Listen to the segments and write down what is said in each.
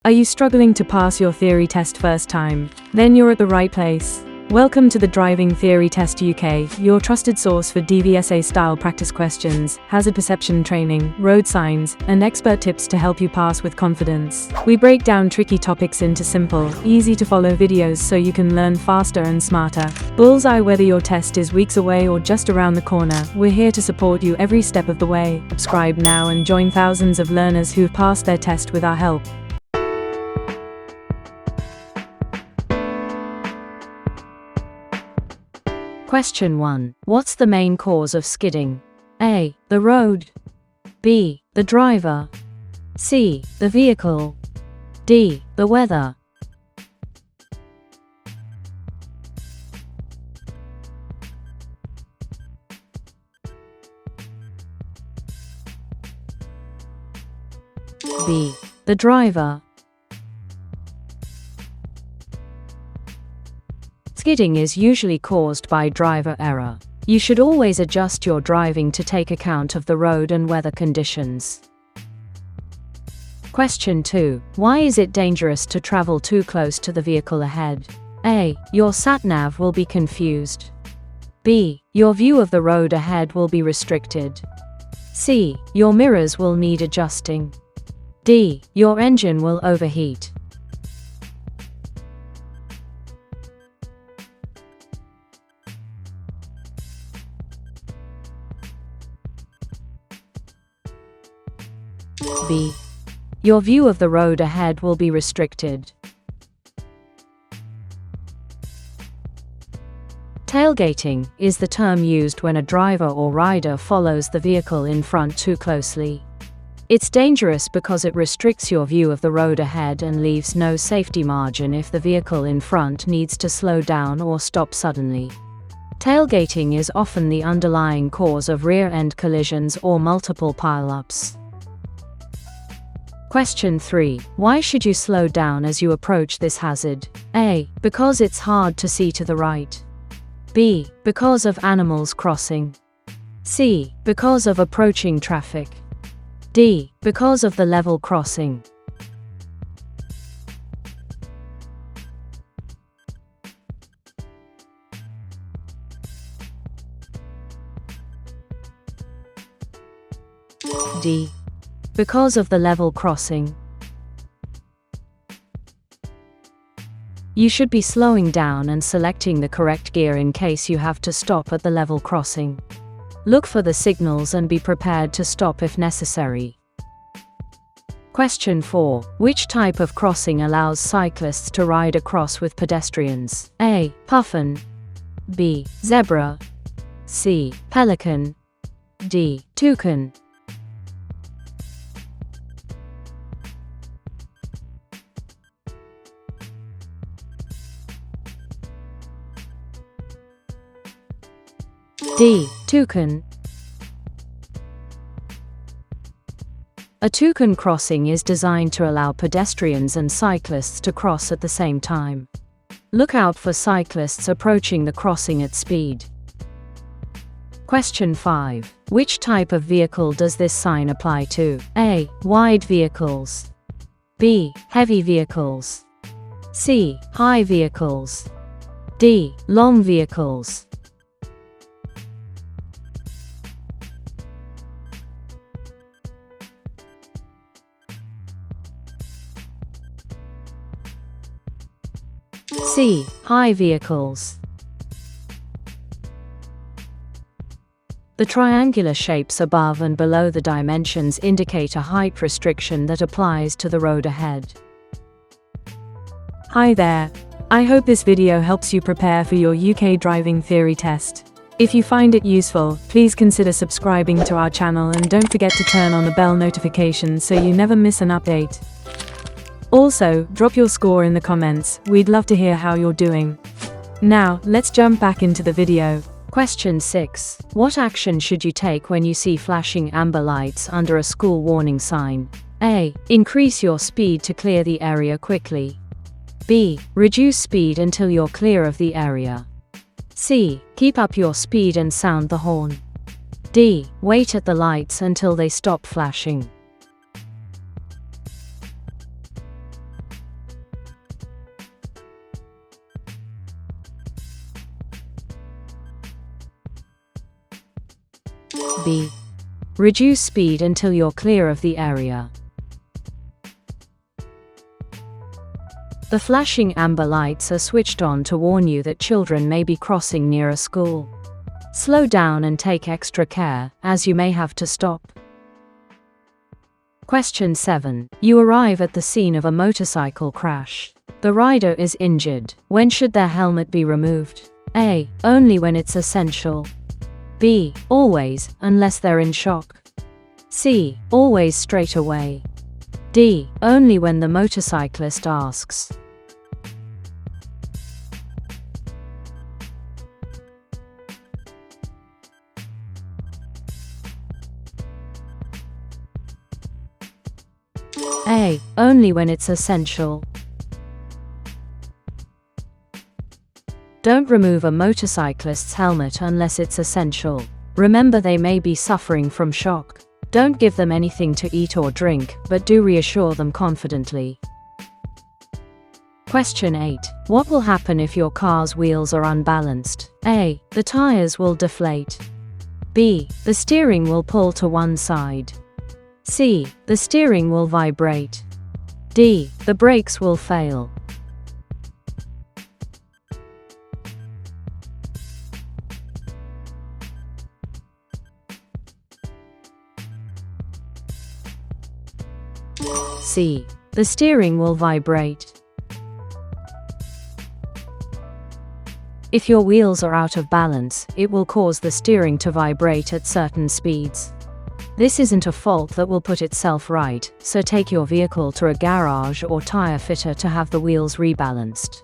Are you struggling to pass your theory test first time? Then you're at the right place. Welcome to the Driving Theory Test UK, your trusted source for DVSA-style practice questions, hazard perception training, road signs, and expert tips to help you pass with confidence. We break down tricky topics into simple, easy-to-follow videos so you can learn faster and smarter. Bullseye, whether your test is weeks away or just around the corner, we're here to support you every step of the way. Subscribe now and join thousands of learners who've passed their test with our help. Question 1. What's the main cause of skidding? A. The road. B. The driver. C. The vehicle. D. The weather. B. The driver. Skidding is usually caused by driver error. You should always adjust your driving to take account of the road and weather conditions. Question 2. Why is it dangerous to travel too close to the vehicle ahead? A. Your sat-nav will be confused. B. Your view of the road ahead will be restricted. C. Your mirrors will need adjusting. D. Your engine will overheat. B. Your view of the road ahead will be restricted. Tailgating is the term used when a driver or rider follows the vehicle in front too closely. It's dangerous because it restricts your view of the road ahead and leaves no safety margin if the vehicle in front needs to slow down or stop suddenly. Tailgating is often the underlying cause of rear-end collisions or multiple pile-ups. Question 3. Why should you slow down as you approach this hazard? A. Because it's hard to see to the right. B. Because of animals crossing. C. Because of approaching traffic. D. Because of the level crossing. D. Because of the level crossing. You should be slowing down and selecting the correct gear in case you have to stop at the level crossing. Look for the signals and be prepared to stop if necessary. Question 4. Which type of crossing allows cyclists to ride across with pedestrians? A. Puffin. B. Zebra. C. Pelican. D. Toucan. D. Toucan. A toucan crossing is designed to allow pedestrians and cyclists to cross at the same time. Look out for cyclists approaching the crossing at speed. Question 5. Which type of vehicle does this sign apply to? A. Wide vehicles. B. Heavy vehicles. C. High vehicles. D. Long vehicles. C. High vehicles. The triangular shapes above and below the dimensions indicate a height restriction that applies to the road ahead. Hi there. I hope this video helps you prepare for your UK driving theory test. If you find it useful, please consider subscribing to our channel and don't forget to turn on the bell notification so you never miss an update. Also, drop your score in the comments, we'd love to hear how you're doing. Now, let's jump back into the video. Question 6. What action should you take when you see flashing amber lights under a school warning sign? A. Increase your speed to clear the area quickly. B. Reduce speed until you're clear of the area. C. Keep up your speed and sound the horn. D. Wait at the lights until they stop flashing. B. Reduce speed until you're clear of the area. The flashing amber lights are switched on to warn you that children may be crossing near a school. Slow down and take extra care, as you may have to stop. Question 7. You arrive at the scene of a motorcycle crash. The rider is injured. When should their helmet be removed? A. Only when it's essential. B. Always, unless they're in shock. C. Always straight away. D. Only when the motorcyclist asks. A. Only when it's essential. Don't remove a motorcyclist's helmet unless it's essential. Remember, they may be suffering from shock. Don't give them anything to eat or drink, but do reassure them confidently. Question 8. What will happen if your car's wheels are unbalanced? A. The tires will deflate. B. The steering will pull to one side. C. The steering will vibrate. D. The brakes will fail. C. The steering will vibrate. If your wheels are out of balance, it will cause the steering to vibrate at certain speeds. This isn't a fault that will put itself right, so take your vehicle to a garage or tire fitter to have the wheels rebalanced.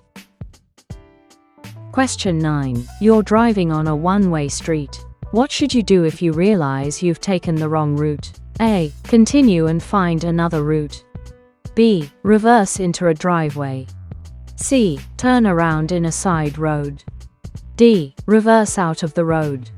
Question 9. You're driving on a one-way street. What should you do if you realize you've taken the wrong route? A. Continue and find another route. B. Reverse into a driveway. C. Turn around in a side road. D. Reverse out of the road.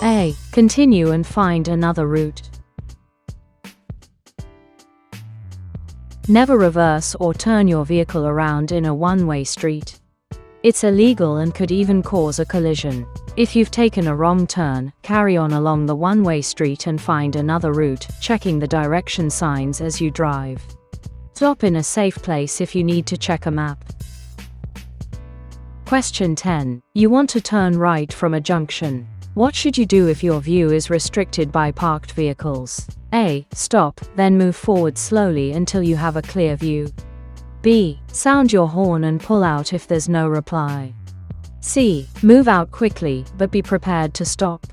A. Continue and find another route. Never reverse or turn your vehicle around in a one-way street. It's illegal and could even cause a collision. If you've taken a wrong turn, carry on along the one-way street and find another route, checking the direction signs as you drive. Stop in a safe place if you need to check a map. Question 10. You want to turn right from a junction. What should you do if your view is restricted by parked vehicles? A. Stop, then move forward slowly until you have a clear view. B. Sound your horn and pull out if there's no reply. C. Move out quickly, but be prepared to stop.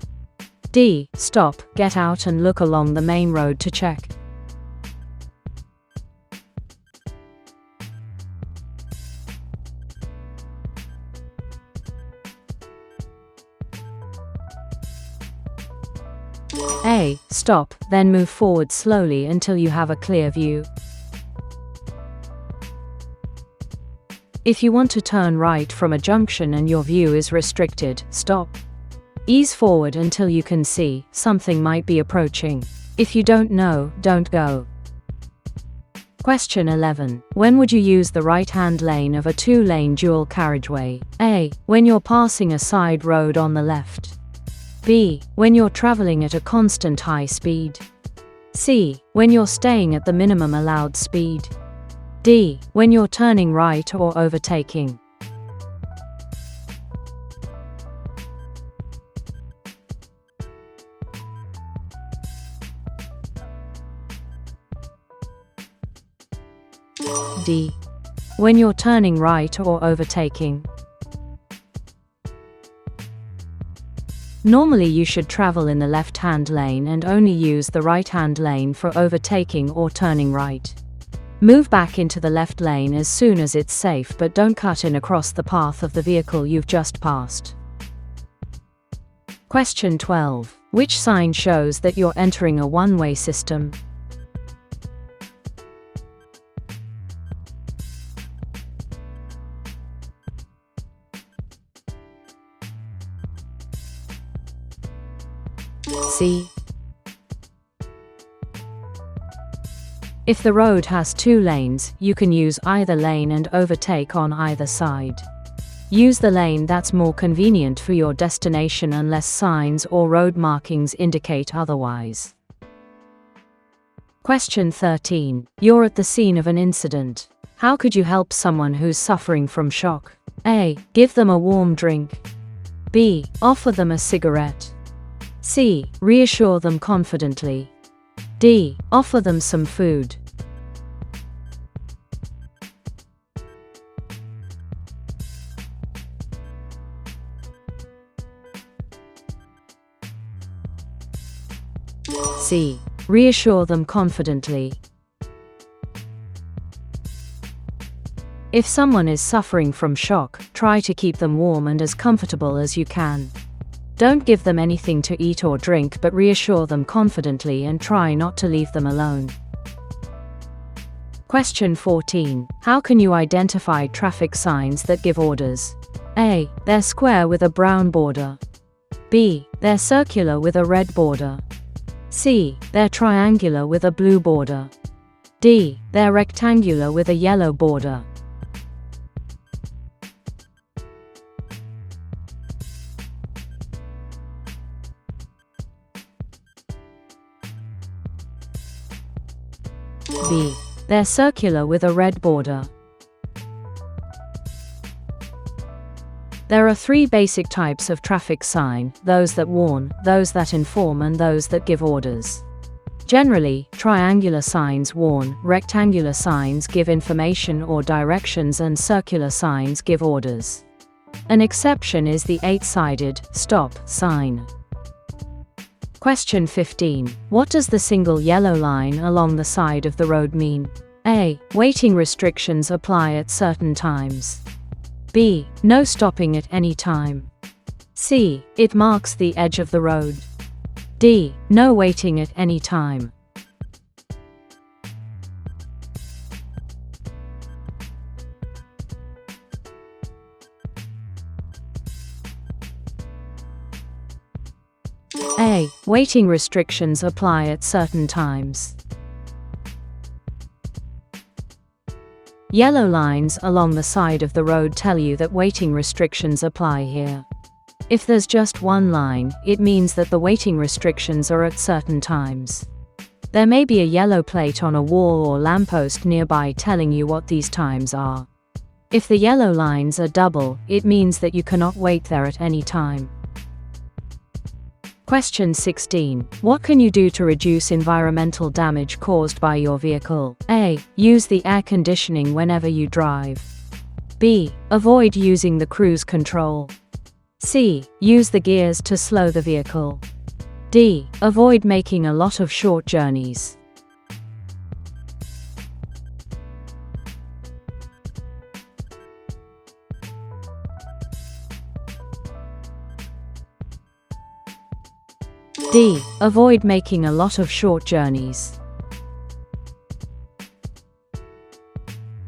D. Stop, get out and look along the main road to check. A. Stop, then move forward slowly until you have a clear view. If you want to turn right from a junction and your view is restricted, stop. Ease forward until you can see something might be approaching. If you don't know, don't go. Question 11. When would you use the right-hand lane of a two-lane dual carriageway? A. When you're passing a side road on the left. B. When you're traveling at a constant high speed. C. When you're staying at the minimum allowed speed. D. When you're turning right or overtaking. D. When you're turning right or overtaking. Normally you should travel in the left-hand lane and only use the right-hand lane for overtaking or turning right. Move back into the left lane as soon as it's safe, but don't cut in across the path of the vehicle you've just passed. Question 12. Which sign shows that you're entering a one-way system? C. If the road has 2 lanes, you can use either lane and overtake on either side. Use the lane that's more convenient for your destination unless signs or road markings indicate otherwise. Question 13. You're at the scene of an incident. How could you help someone who's suffering from shock? A. Give them a warm drink. B. Offer them a cigarette. C. Reassure them confidently. D. Offer them some food. C. Reassure them confidently. If someone is suffering from shock, try to keep them warm and as comfortable as you can. Don't give them anything to eat or drink, but reassure them confidently and try not to leave them alone. Question 14. How can you identify traffic signs that give orders? A. They're square with a brown border. B. They're circular with a red border. C. They're triangular with a blue border. D. They're rectangular with a yellow border. B. They're circular with a red border. There are 3 basic types of traffic sign: those that warn, those that inform, and those that give orders. Generally, triangular signs warn, rectangular signs give information or directions, and circular signs give orders. An exception is the 8-sided stop sign. Question 15. What does the single yellow line along the side of the road mean? A. Waiting restrictions apply at certain times. B. No stopping at any time. C. It marks the edge of the road. D. No waiting at any time. A. Waiting restrictions apply at certain times. Yellow lines along the side of the road tell you that waiting restrictions apply here. If there's just one line, it means that the waiting restrictions are at certain times. There may be a yellow plate on a wall or lamppost nearby telling you what these times are. If the yellow lines are double, it means that you cannot wait there at any time. Question 16. What can you do to reduce environmental damage caused by your vehicle? A. Use the air conditioning whenever you drive. B. Avoid using the cruise control. C. Use the gears to slow the vehicle. D. Avoid making a lot of short journeys. D. Avoid making a lot of short journeys.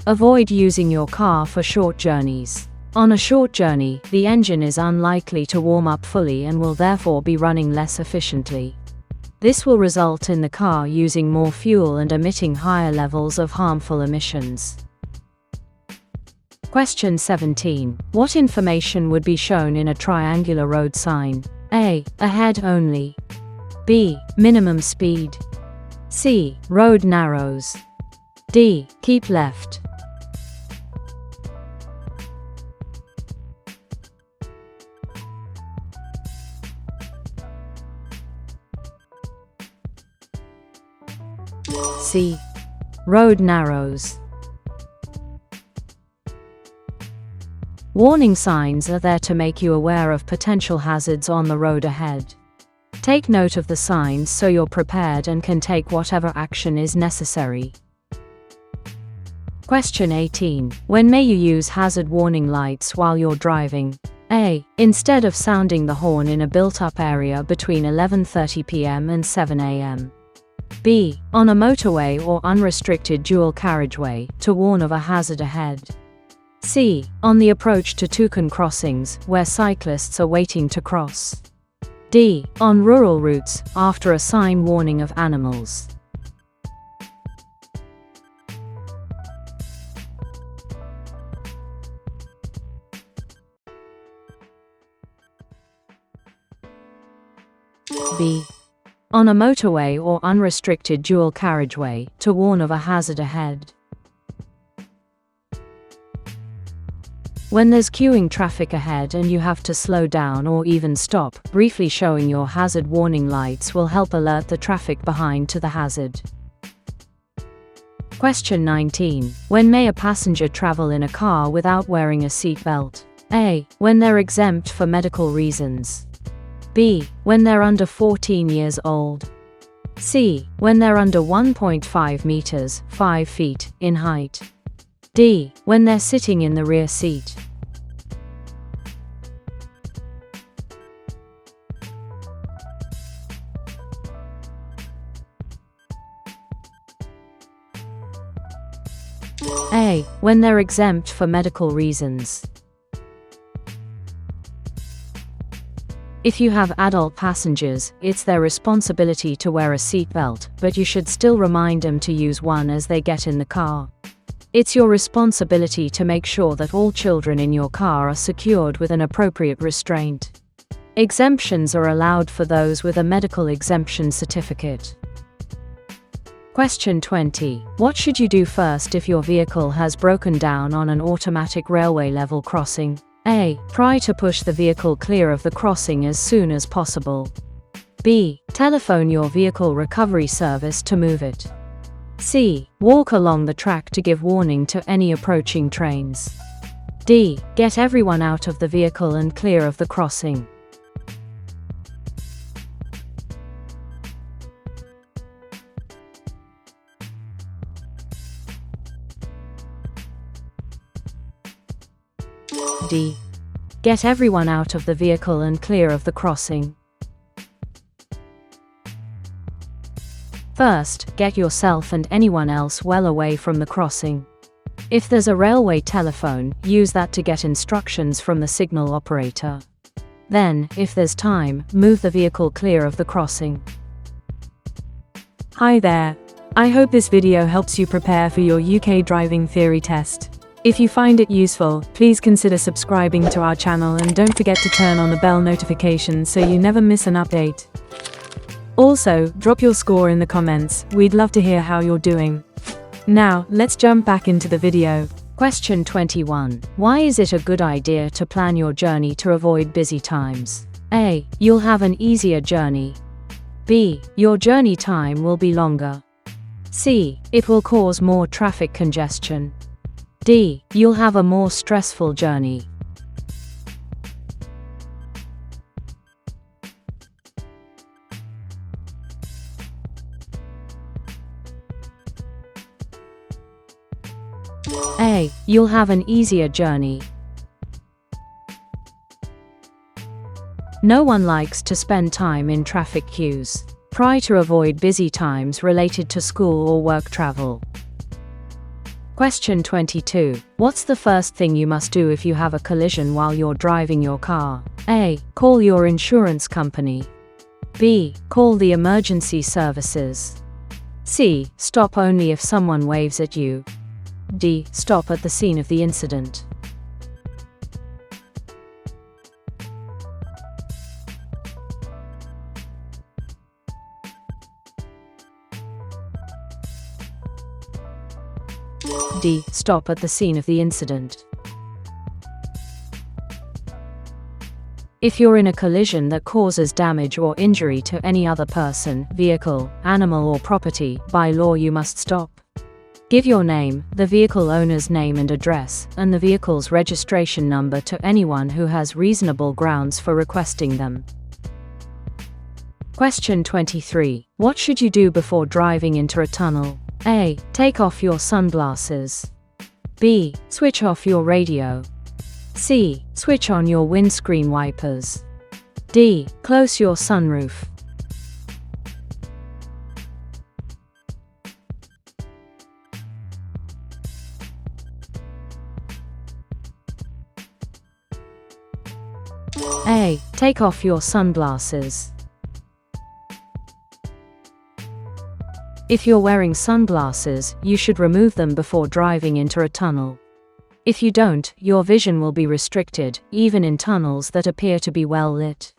Avoid using your car for short journeys. On a short journey, the engine is unlikely to warm up fully and will therefore be running less efficiently. This will result in the car using more fuel and emitting higher levels of harmful emissions. Question 17. What information would be shown in a triangular road sign? A. Ahead only. B. Minimum speed. C. Road narrows. D. Keep left. C. Road narrows. Warning signs are there to make you aware of potential hazards on the road ahead. Take note of the signs so you're prepared and can take whatever action is necessary. Question 18. When may you use hazard warning lights while you're driving? A. Instead of sounding the horn in a built-up area between 11:30 p.m. and 7 a.m. B. On a motorway or unrestricted dual carriageway to warn of a hazard ahead. C. On the approach to toucan crossings, where cyclists are waiting to cross. D. On rural routes, after a sign warning of animals. B. On a motorway or unrestricted dual carriageway, to warn of a hazard ahead. When there's queuing traffic ahead and you have to slow down or even stop, briefly showing your hazard warning lights will help alert the traffic behind to the hazard. Question 19. When may a passenger travel in a car without wearing a seatbelt? A. When they're exempt for medical reasons. B. When they're under 14 years old. C. When they're under 1.5 meters, 5 feet, in height. D. When they're sitting in the rear seat. A. When they're exempt for medical reasons. If you have adult passengers, it's their responsibility to wear a seatbelt, but you should still remind them to use one as they get in the car. It's your responsibility to make sure that all children in your car are secured with an appropriate restraint. Exemptions are allowed for those with a medical exemption certificate. Question 20. What should you do first if your vehicle has broken down on an automatic railway level crossing? A. Try to push the vehicle clear of the crossing as soon as possible. B. Telephone your vehicle recovery service to move it. C. Walk along the track to give warning to any approaching trains. D. Get everyone out of the vehicle and clear of the crossing. D. Get everyone out of the vehicle and clear of the crossing. First, get yourself and anyone else well away from the crossing. If there's a railway telephone, use that to get instructions from the signal operator. Then, if there's time, move the vehicle clear of the crossing. Hi there. I hope this video helps you prepare for your UK driving theory test. If you find it useful, please consider subscribing to our channel and don't forget to turn on the bell notification so you never miss an update. Also, drop your score in the comments, we'd love to hear how you're doing. Now, let's jump back into the video. Question 21. Why is it a good idea to plan your journey to avoid busy times? A. You'll have an easier journey. B. Your journey time will be longer. C. It will cause more traffic congestion. D. You'll have a more stressful journey. A. You'll have an easier journey. No one likes to spend time in traffic queues. Try to avoid busy times related to school or work travel. Question 22. What's the first thing you must do if you have a collision while you're driving your car? A. Call your insurance company. B. Call the emergency services. C. Stop only if someone waves at you. D. Stop at the scene of the incident. D. Stop at the scene of the incident. If you're in a collision that causes damage or injury to any other person, vehicle, animal or property, by law you must stop. Give your name, the vehicle owner's name and address, and the vehicle's registration number to anyone who has reasonable grounds for requesting them. Question 23. What should you do before driving into a tunnel? A. Take off your sunglasses. B. Switch off your radio. C. Switch on your windscreen wipers. D. Close your sunroof. A. Take off your sunglasses. If you're wearing sunglasses, you should remove them before driving into a tunnel. If you don't, your vision will be restricted, even in tunnels that appear to be well lit.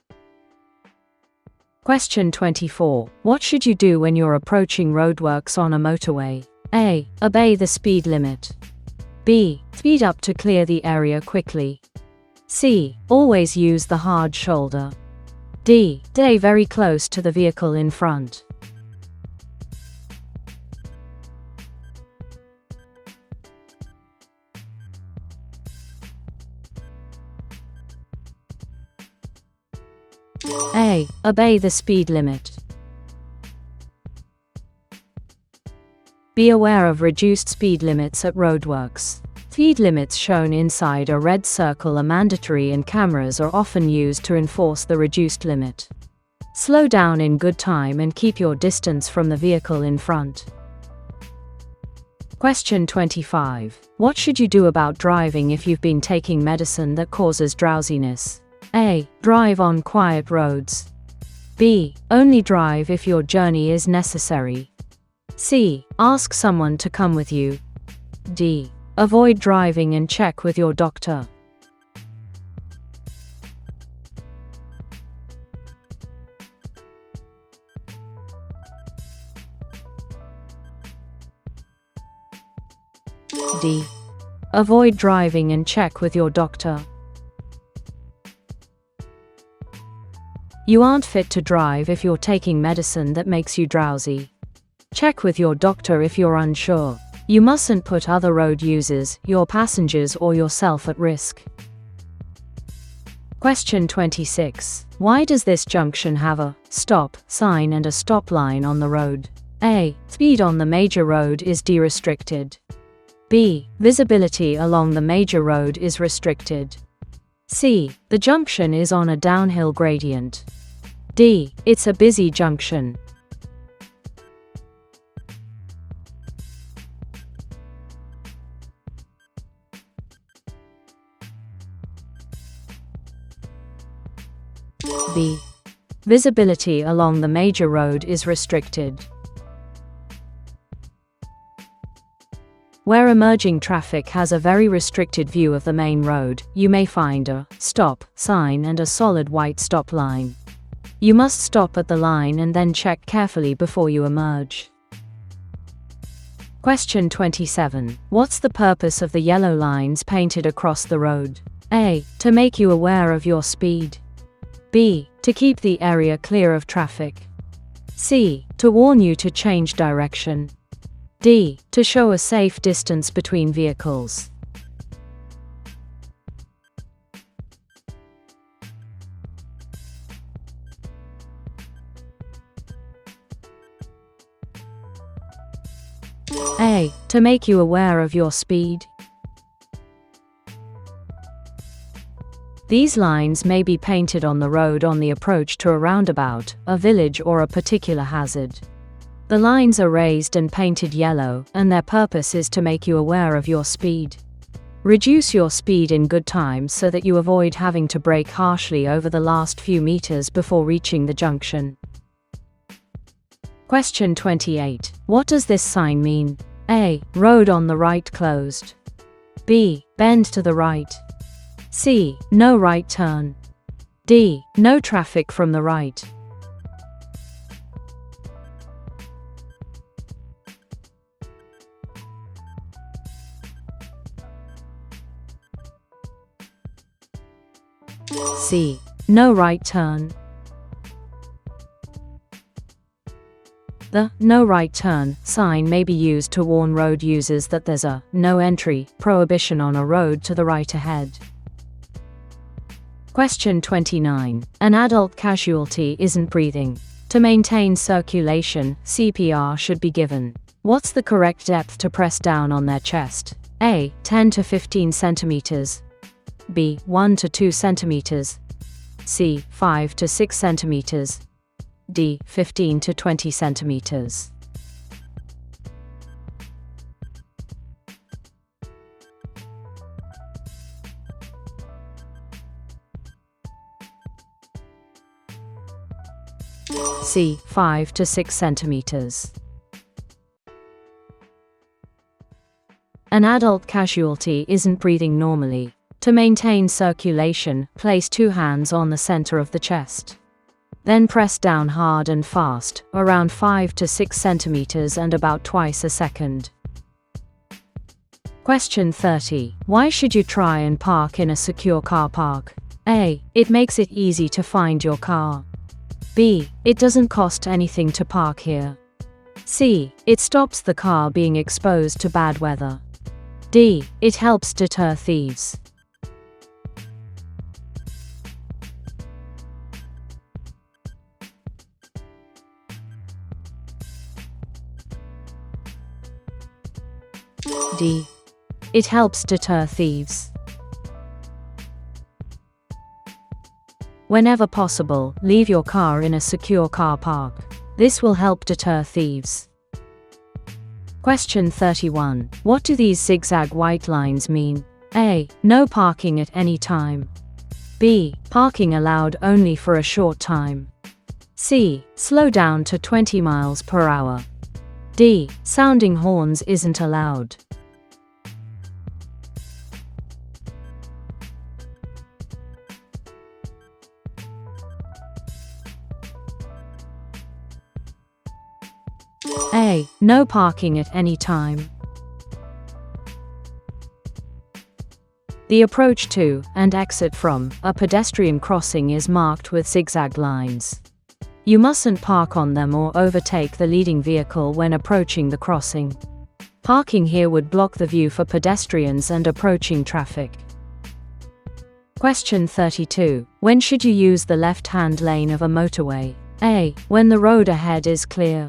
Question 24. What should you do when you're approaching roadworks on a motorway? A. Obey the speed limit. B. Speed up to clear the area quickly. C. Always use the hard shoulder. D. Stay very close to the vehicle in front. A. Obey the speed limit. Be aware of reduced speed limits at roadworks. Speed limits shown inside a red circle are mandatory and cameras are often used to enforce the reduced limit. Slow down in good time and keep your distance from the vehicle in front. Question 25. What should you do about driving if you've been taking medicine that causes drowsiness? A. Drive on quiet roads. B. Only drive if your journey is necessary. C. Ask someone to come with you. D. Avoid driving and check with your doctor. D. Avoid driving and check with your doctor. You aren't fit to drive if you're taking medicine that makes you drowsy. Check with your doctor if you're unsure. You mustn't put other road users, your passengers, or yourself at risk. Question 26. Why does this junction have a stop sign and a stop line on the road? A. Speed on the major road is de-restricted. B. Visibility along the major road is restricted. C. The junction is on a downhill gradient. D. It's a busy junction. B. Visibility along the major road is restricted. Where emerging traffic has a very restricted view of the main road, you may find a stop sign and a solid white stop line. You must stop at the line and then check carefully before you emerge. Question 27. What's the purpose of the yellow lines painted across the road? A. To make you aware of your speed. B. To keep the area clear of traffic. C. To warn you to change direction. D. To show a safe distance between vehicles. A. To make you aware of your speed. These lines may be painted on the road on the approach to a roundabout, a village, or a particular hazard. The lines are raised and painted yellow, and their purpose is to make you aware of your speed. Reduce your speed in good time so that you avoid having to brake harshly over the last few meters before reaching the junction. Question 28. What does this sign mean? A. Road on the right closed. B. Bend to the right. C. No right turn. D. No traffic from the right. C. No right turn. The no right turn sign may be used to warn road users that there's a no entry prohibition on a road to the right ahead. Question 29. An adult casualty isn't breathing. To maintain circulation, CPR should be given. What's the correct depth to press down on their chest? A. 10 to 15 centimeters. B. 1 to 2 centimeters. C. 5 to 6 centimeters. D. 15 to 20 centimeters. C. 5 to 6 centimeters. An adult casualty isn't breathing normally. To maintain circulation, place 2 hands on the center of the chest. Then press down hard and fast, around 5 to 6 centimeters and about twice a second. Question 30. Why should you try and park in a secure car park? A. It makes it easy to find your car. B. It doesn't cost anything to park here. C. It stops the car being exposed to bad weather. D. It helps deter thieves. D. It helps deter thieves. Whenever possible, leave your car in a secure car park. This will help deter thieves. Question 31. What do these zigzag white lines mean? A. No parking at any time. B. Parking allowed only for a short time. C. Slow down to 20 miles per hour. D. Sounding horns isn't allowed. A. No parking at any time. The approach to, and exit from, a pedestrian crossing is marked with zigzag lines. You mustn't park on them or overtake the leading vehicle when approaching the crossing. Parking here would block the view for pedestrians and approaching traffic. Question 32. When should you use the left-hand lane of a motorway? A. When the road ahead is clear.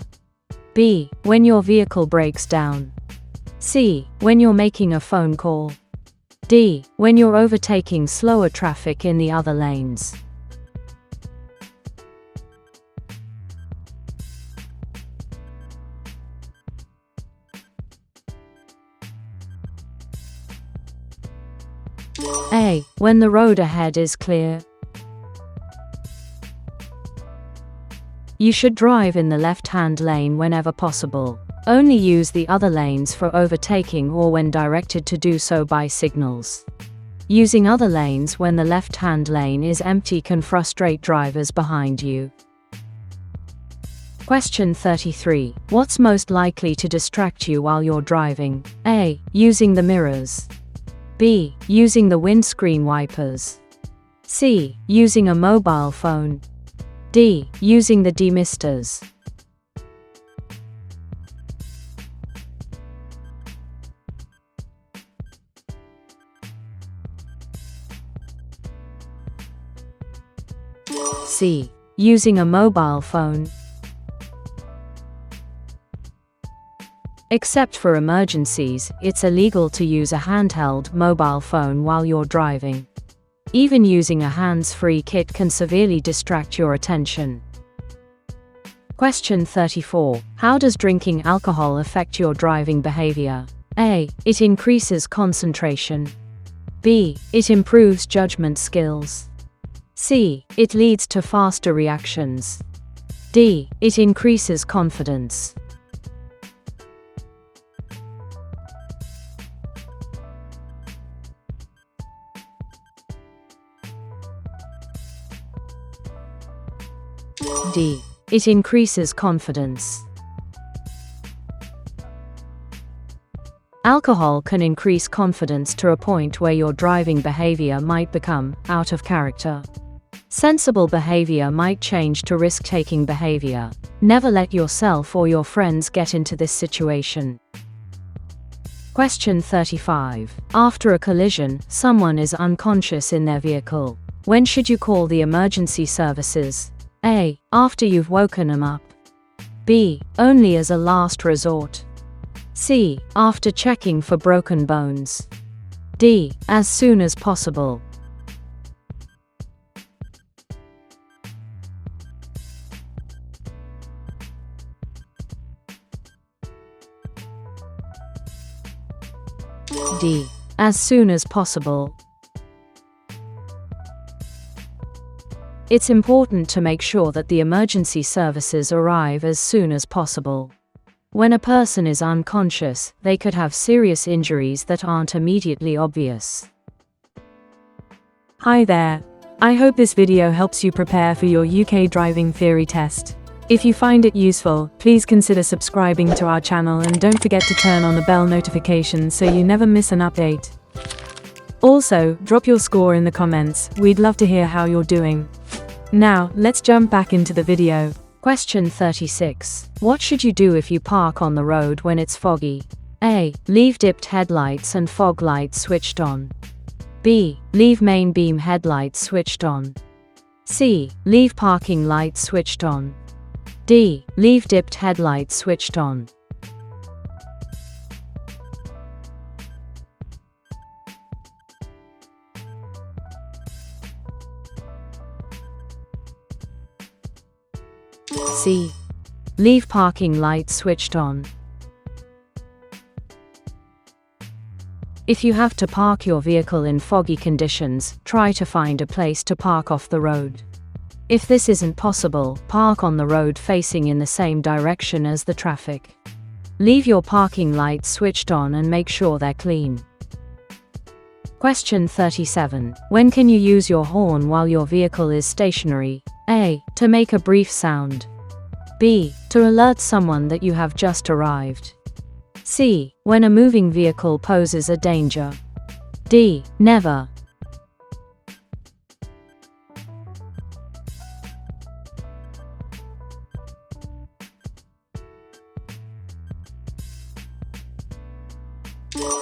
B. When your vehicle breaks down. C. When you're making a phone call. D. When you're overtaking slower traffic in the other lanes. A. When the road ahead is clear. You should drive in the left-hand lane whenever possible. Only use the other lanes for overtaking or when directed to do so by signals. Using other lanes when the left-hand lane is empty can frustrate drivers behind you. Question 33. What's most likely to distract you while you're driving? A. Using the mirrors. B. Using the windscreen wipers. C. Using a mobile phone. D. Using the demisters. C. Using a mobile phone. Except for emergencies, it's illegal to use a handheld mobile phone while you're driving. Even using a hands-free kit can severely distract your attention. Question 34. How does drinking alcohol affect your driving behavior? A. It increases concentration. B. It improves judgment skills. C. It leads to faster reactions. D. It increases confidence. D. It increases confidence. Alcohol can increase confidence to a point where your driving behavior might become out of character. Sensible behavior might change to risk-taking behavior. Never let yourself or your friends get into this situation. Question 35. After a collision, someone is unconscious in their vehicle. When should you call the emergency services? A. After you've woken them up. B. Only as a last resort. C. After checking for broken bones. D. As soon as possible. D. As soon as possible. It's important to make sure that the emergency services arrive as soon as possible. When a person is unconscious, they could have serious injuries that aren't immediately obvious. Hi there. I hope this video helps you prepare for your UK driving theory test. If you find it useful, please consider subscribing to our channel and don't forget to turn on the bell notification so you never miss an update. Also, drop your score in the comments, we'd love to hear how you're doing. Now, let's jump back into the video. Question 36. What should you do if you park on the road when it's foggy? A. Leave dipped headlights and fog lights switched on. B. Leave main beam headlights switched on. C. Leave parking lights switched on. D. Leave dipped headlights switched on. C. Leave parking lights switched on. If you have to park your vehicle in foggy conditions, try to find a place to park off the road. If this isn't possible, park on the road facing in the same direction as the traffic. Leave your parking lights switched on and make sure they're clean. Question 37. When can you use your horn while your vehicle is stationary? A. To make a brief sound. B. To alert someone that you have just arrived. C. When a moving vehicle poses a danger. D. Never.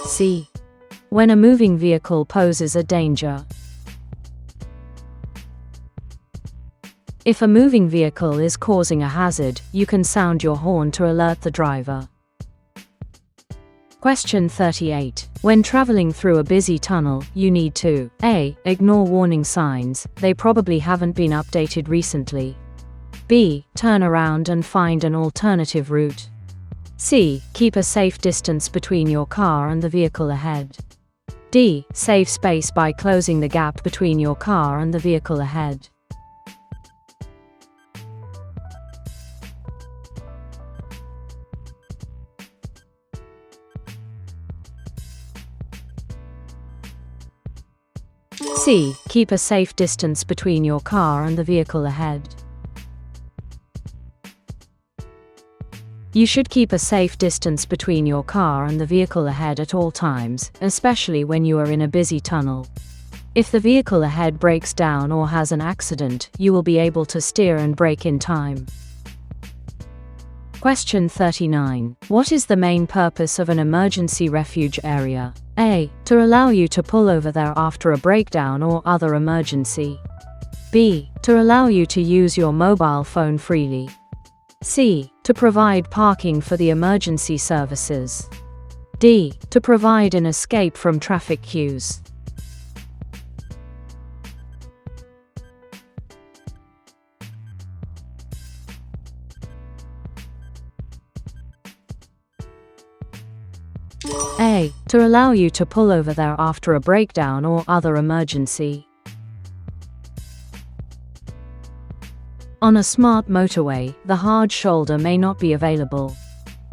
C. When a moving vehicle poses a danger. If a moving vehicle is causing a hazard, you can sound your horn to alert the driver. Question 38. When traveling through a busy tunnel, you need to A. Ignore warning signs, they probably haven't been updated recently. B. Turn around and find an alternative route. C. Keep a safe distance between your car and the vehicle ahead. D. Save space by closing the gap between your car and the vehicle ahead. C. Keep a safe distance between your car and the vehicle ahead. You should keep a safe distance between your car and the vehicle ahead at all times, especially when you are in a busy tunnel. If the vehicle ahead breaks down or has an accident, you will be able to steer and brake in time. Question 39. What is the main purpose of an emergency refuge area? A. To allow you to pull over there after a breakdown or other emergency. B. To allow you to use your mobile phone freely. C. To provide parking for the emergency services. D. To provide an escape from traffic queues. A. To allow you to pull over there after a breakdown or other emergency. On a smart motorway, the hard shoulder may not be available.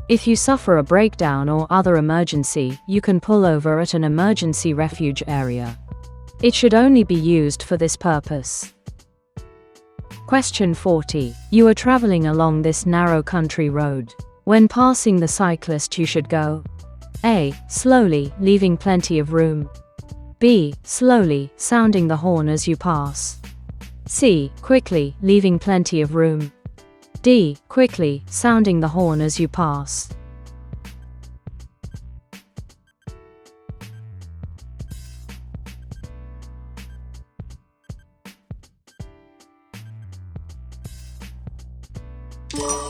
If you suffer a breakdown or other emergency, you can pull over at an emergency refuge area. It should only be used for this purpose. Question 40. You are traveling along this narrow country road. When passing the cyclist, you should go A. Slowly, leaving plenty of room. B. Slowly, sounding the horn as you pass. C. Quickly, leaving plenty of room. D. Quickly, sounding the horn as you pass.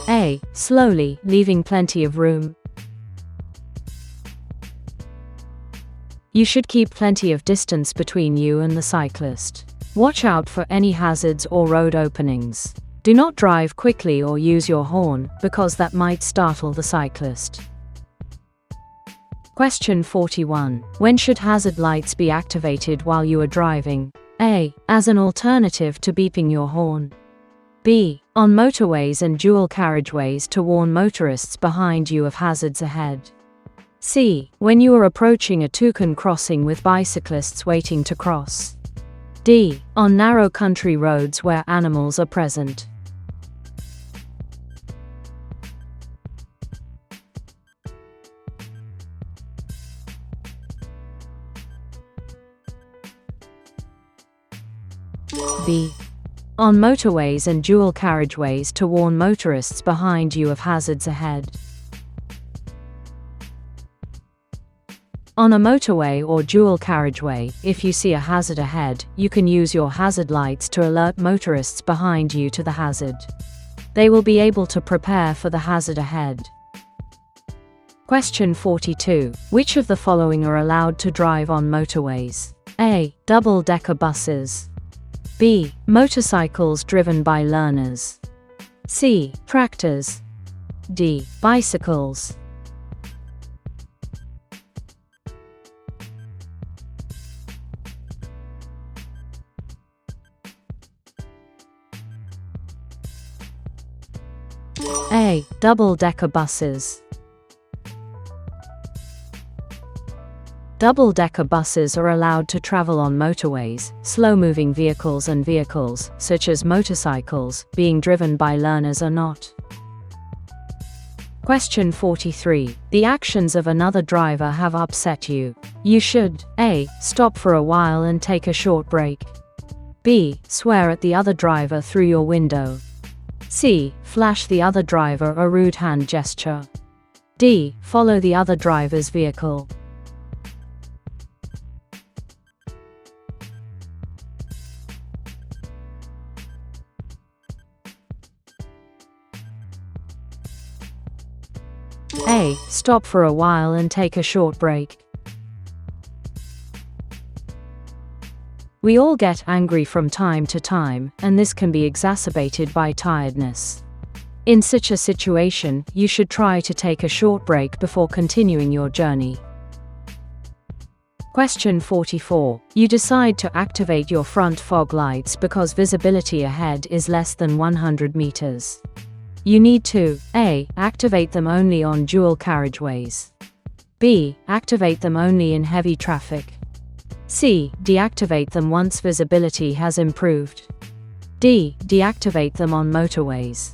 A. Slowly, leaving plenty of room. You should keep plenty of distance between you and the cyclist. Watch out for any hazards or road openings. Do not drive quickly or use your horn, because that might startle the cyclist. Question 41. When should hazard lights be activated while you are driving? A. As an alternative to beeping your horn. B. On motorways and dual carriageways to warn motorists behind you of hazards ahead. C. When you are approaching a toucan crossing with bicyclists waiting to cross. D. On narrow country roads where animals are present. B. On motorways and dual carriageways to warn motorists behind you of hazards ahead. On a motorway or dual carriageway, if you see a hazard ahead, you can use your hazard lights to alert motorists behind you to the hazard. They will be able to prepare for the hazard ahead. Question 42. Which of the following are allowed to drive on motorways? A. Double-decker buses. B. Motorcycles driven by learners. C. Tractors. D. Bicycles. A. Double-decker buses. Double-decker buses are allowed to travel on motorways, slow-moving vehicles and vehicles, such as motorcycles, being driven by learners are not. Question 43. The actions of another driver have upset you. You should A. Stop for a while and take a short break. B. Swear at the other driver through your window. C. Flash the other driver a rude hand gesture. D. Follow the other driver's vehicle. A. Stop for a while and take a short break. We all get angry from time to time, and this can be exacerbated by tiredness. In such a situation, you should try to take a short break before continuing your journey. Question 44. You decide to activate your front fog lights because visibility ahead is less than 100 meters. You need to A. Activate them only on dual carriageways. B. Activate them only in heavy traffic. C. Deactivate them once visibility has improved. D. Deactivate them on motorways.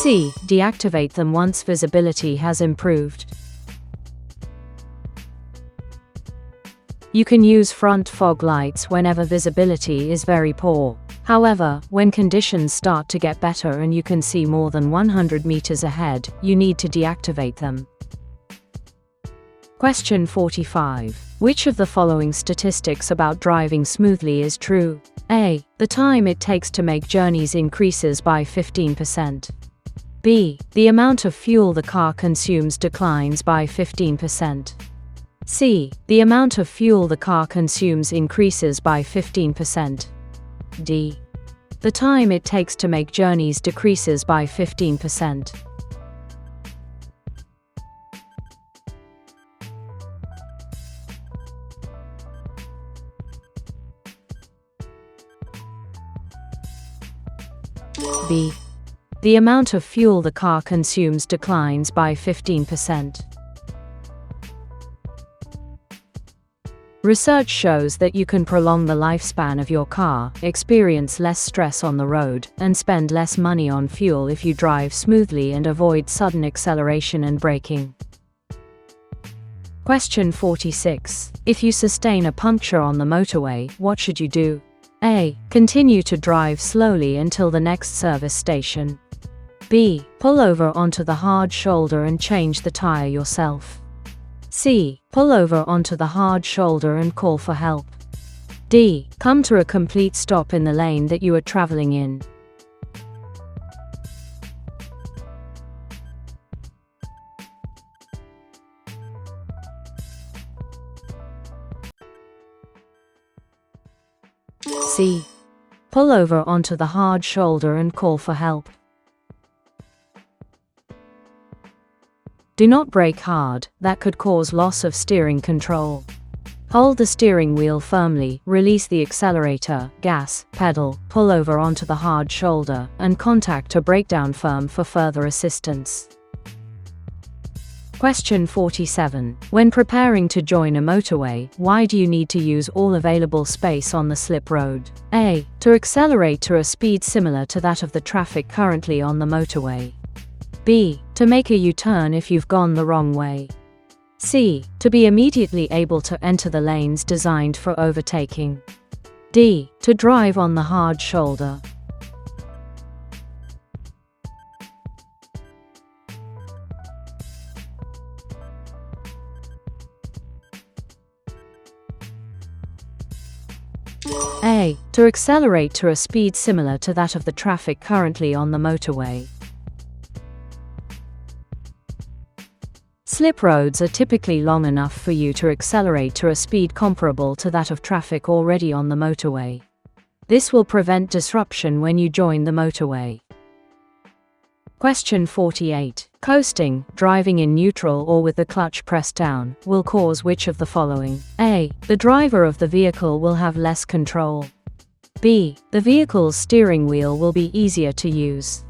C. Deactivate them once visibility has improved. You can use front fog lights whenever visibility is very poor. However, when conditions start to get better and you can see more than 100 meters ahead, you need to deactivate them. Question 45. Which of the following statistics about driving smoothly is true? A. The time it takes to make journeys increases by 15%. B. The amount of fuel the car consumes declines by 15%. C. The amount of fuel the car consumes increases by 15%. D. The time it takes to make journeys decreases by 15%. B. The amount of fuel the car consumes declines by 15%. Research shows that you can prolong the lifespan of your car, experience less stress on the road, and spend less money on fuel if you drive smoothly and avoid sudden acceleration and braking. Question 46. If you sustain a puncture on the motorway, what should you do? A. Continue to drive slowly until the next service station. B. Pull over onto the hard shoulder and change the tire yourself. C. Pull over onto the hard shoulder and call for help. D. Come to a complete stop in the lane that you are traveling in. C. Pull over onto the hard shoulder and call for help. Do not brake hard, that could cause loss of steering control. Hold the steering wheel firmly, release the accelerator, gas, pedal, pull over onto the hard shoulder, and contact a breakdown firm for further assistance. Question 47. When preparing to join a motorway, why do you need to use all available space on the slip road? A. To accelerate to a speed similar to that of the traffic currently on the motorway. B. To make a U-turn if you've gone the wrong way. C. To be immediately able to enter the lanes designed for overtaking. D. To drive on the hard shoulder. A. To accelerate to a speed similar to that of the traffic currently on the motorway. Slip roads are typically long enough for you to accelerate to a speed comparable to that of traffic already on the motorway. This will prevent disruption when you join the motorway. Question 48. Coasting, driving in neutral or with the clutch pressed down, will cause which of the following? A. The driver of the vehicle will have less control. B. The vehicle's steering wheel will be easier to use.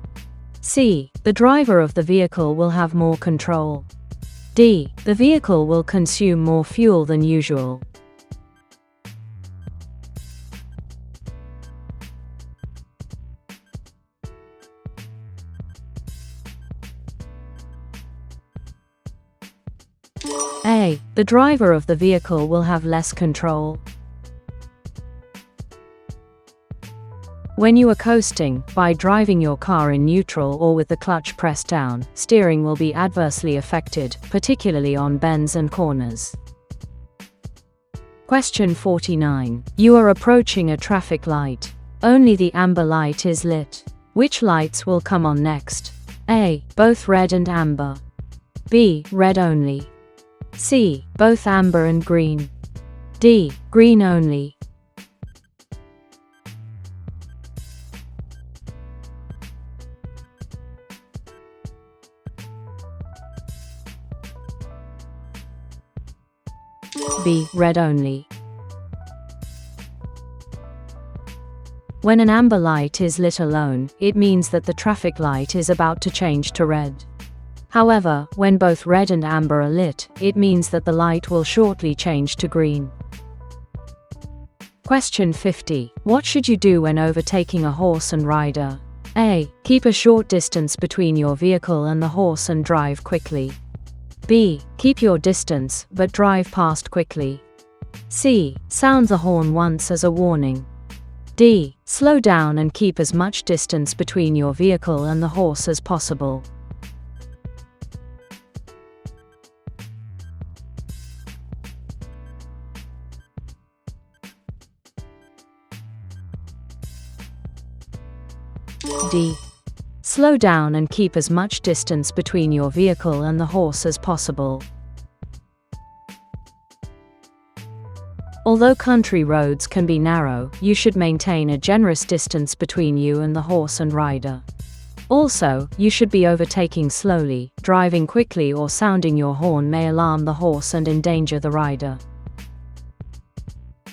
C. The driver of the vehicle will have more control. D. The vehicle will consume more fuel than usual. A. The driver of the vehicle will have less control. When you are coasting, by driving your car in neutral or with the clutch pressed down, steering will be adversely affected, particularly on bends and corners. Question 49. You are approaching a traffic light. Only the amber light is lit. Which lights will come on next? A. Both red and amber. B. Red only. C. Both amber and green. D. Green only. B. Red only. When an amber light is lit alone, it means that the traffic light is about to change to red. However, when both red and amber are lit, it means that the light will shortly change to green. Question 50. What should you do when overtaking a horse and rider? A. Keep a short distance between your vehicle and the horse and drive quickly. B. Keep your distance, but drive past quickly. C. Sound the horn once as a warning. D. Slow down and keep as much distance between your vehicle and the horse as possible. D. Slow down and keep as much distance between your vehicle and the horse as possible. Although country roads can be narrow, you should maintain a generous distance between you and the horse and rider. Also, you should be overtaking slowly. Driving quickly or sounding your horn may alarm the horse and endanger the rider.